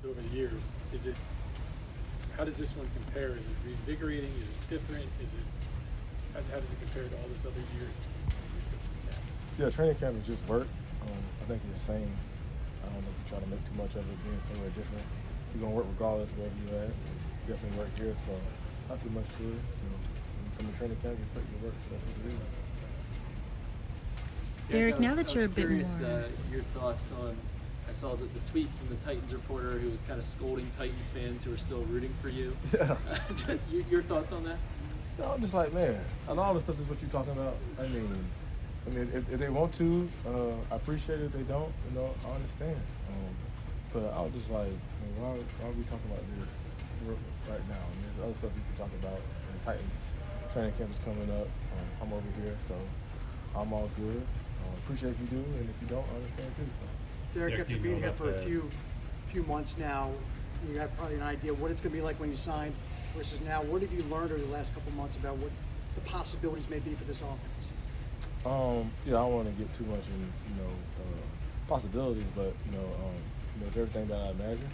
over the years. How does this one compare? Is it reinvigorating? Is it different? How does it compare to all those other years? Yeah, training camp is just work. I think it's the same. I don't know if you try to make too much of it being somewhere different. You're gonna work regardless wherever you're at. You definitely work here, so not too much to it. When you come to training camp, you expect you to work, so that's what it is. Derrick, now that you're a bit curious, more... your thoughts on, I saw the tweet from the Titans reporter who was kind of scolding Titans fans who are still rooting for you. Yeah. Your thoughts on that? No, I'm just like, man, and all the stuff is what you're talking about. I mean, if they want to, I appreciate it. If they don't, I understand. But I was just like, why are we talking about this right now? I mean, there's other stuff we can talk about. The Titans training camp is coming up. I'm over here, so I'm all good. Appreciate if you do, and if you don't, I understand too. Derrick, after being here for a few months now, you have probably an idea what it's going to be like when you sign versus now. What have you learned over the last couple of months about what the possibilities may be for this offense? Yeah, I don't want to get too much in, possibilities, but everything that I imagine.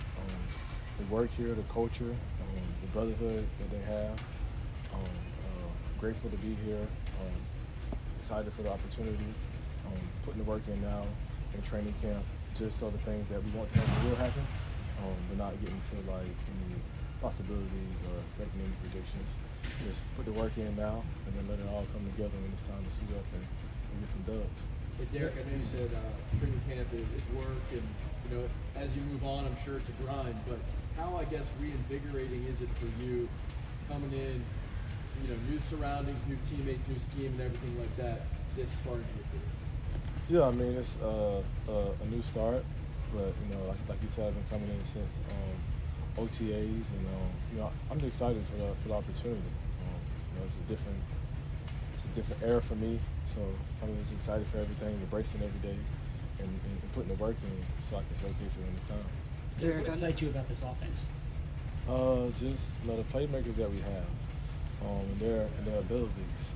The work here, the culture, the brotherhood that they have. Grateful to be here. Excited for the opportunity. Putting the work in now in training camp, just so the things that we want to happen will happen. But not getting to like any possibilities or making any predictions. Just put the work in now, and then let it all come together when it's time to suit up and get some dubs. Hey Derrick, I know you said training camp is work, and as you move on, I'm sure it's a grind. But how, I guess, reinvigorating is it for you coming in, new surroundings, new teammates, new scheme, and everything like that this far into your career? Yeah, I mean it's a new start, but like you said, I've been coming in since OTAs, and I'm just excited for the opportunity. It's a different era for me, so I'm just excited for everything, embracing every day, and putting the work in so I can showcase it when it's time. Derrick, what excites you about this offense? Just the playmakers that we have, and their abilities.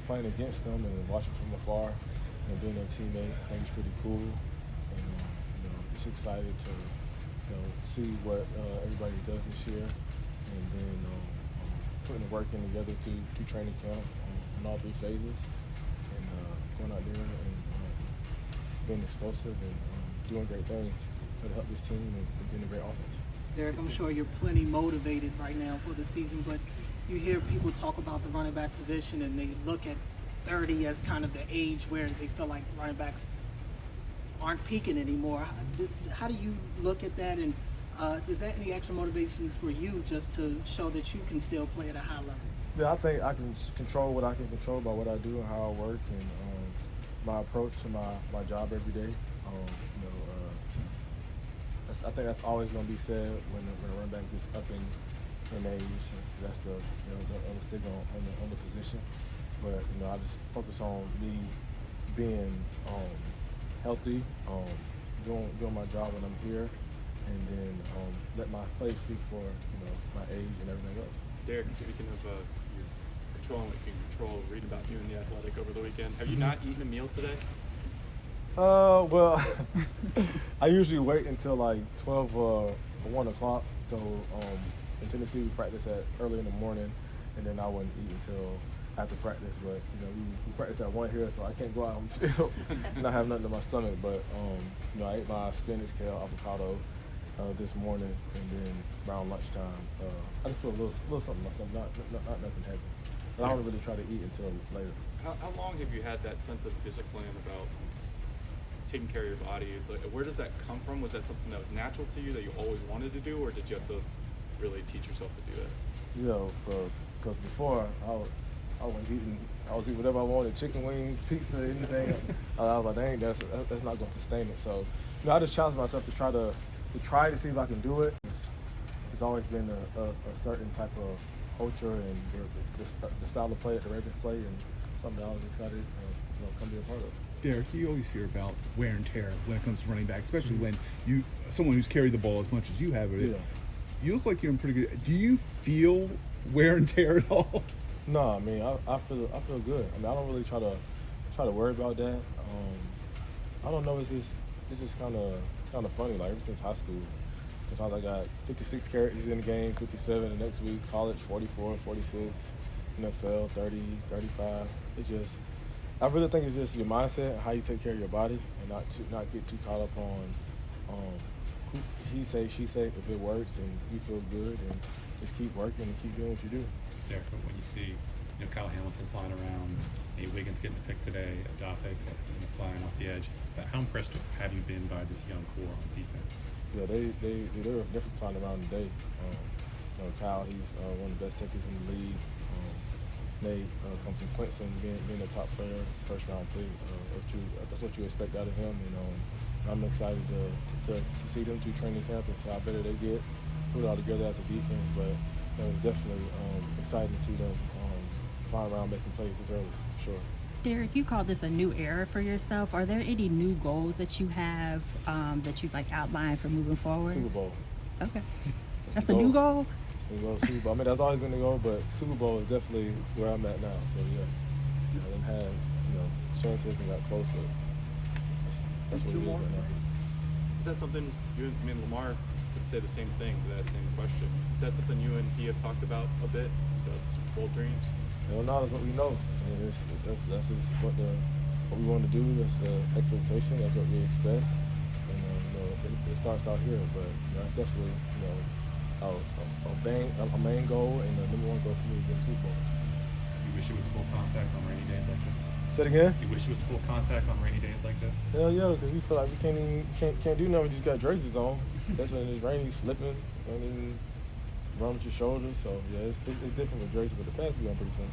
Playing against them and watching from afar and being their teammate, I think it's pretty cool. And just excited to see what everybody does this year, and then putting the work in together to training camp in all three phases, and going out there and being explosive and doing great things to help this team and being a great offense. Derrick, I'm sure you're plenty motivated right now for the season, but you hear people talk about the running back position and they look at 30 as kind of the age where they feel like running backs aren't peaking anymore. How do you look at that, and is that any extra motivation for you just to show that you can still play at a high level? Yeah, I think I can control what I can control by what I do and how I work, and my approach to my job every day. I think that's always going to be said when a running back gets up in age. That's the other stick on the position. But I just focus on me being healthy, doing my job when I'm here, and then let my play speak for my age and everything else. Derrick, speaking of you controlling what you can control, read about you in The Athletic over the weekend. Have you not eaten a meal today? Well, I usually wait until like 12 or 1 o'clock. So in Tennessee, we practice at early in the morning, and then I wouldn't eat until after practice. But we practice at 1 here, so I can't go out on the field and not have nothing in my stomach. But I ate my spinach, kale, avocado this morning, and then around lunchtime, I just put a little something in my stomach, not nothing heavy. But I don't really try to eat until later. How long have you had that sense of discipline about taking care of your body? It's like, where does that come from? Was that something that was natural to you that you always wanted to do, or did you have to really teach yourself to do that? Because before I was eating whatever I wanted, chicken wings, pizza, anything. I was like, dang, that's not going to sustain it. So I just challenged myself to try to see if I can do it. It's always been a certain type of culture and the style of play that the Ravens play, and something I was excited to come be a part of. Derrick, you always hear about wear and tear when it comes to running back, especially when someone who's carried the ball as much as you have. Yeah. You look like you're in pretty good. Do you feel wear and tear at all? No, I mean I feel good. I mean I don't really try to worry about that. I don't know. It's just it's just kind of funny. Like ever since high school, sometimes I got 56 carries in the game, 57 the next week. College 44, 46, NFL 30, 35. It just, I really think it's just your mindset and how you take care of your body, and not get too caught up on who he say, she say. If it works and you feel good, and just keep working and keep doing what you do. Derek, but when you see, Kyle Hamilton flying around, Nate Wiggins getting the pick today, Adafe flying off the edge, but how impressed have you been by this young core on defense? Yeah, they were definitely flying around today. Kyle, he's one of the best safeties in the league. Nate comes from Clemson, being a top player, first round pick. That's what you expect out of him. I'm excited to see them through training camp and see how better they get, put it all together as a defense. But it was definitely exciting to see them flying around making plays this early, for sure. Derek, you call this a new era for yourself. Are there any new goals that you have that you'd like outlined for moving forward? Super Bowl. Okay. That's the new goal? Super Bowl. I mean, that's always been the goal, but Super Bowl is definitely where I'm at now. So yeah, I done had chances and got close, but that's what it is right now. Is that something Lamar would say the same thing to that same question? Is that something you and he have talked about a bit, the Super Bowl dreams? Hell no, that's what we know. I mean, that's just what we want to do. That's the expectation. That's what we expect. And it starts out here, but that's definitely a main goal and the number one goal for me is the Super Bowl. You wish it was full contact on rainy days like this? Say it again? You wish it was full contact on rainy days like this? Hell yeah, because we feel like we can't do nothing. We just got jerseys on. That's when it's raining, slipping, can't even run with your shoulders. So yeah, it's different with jerseys, but the pads be on pretty soon.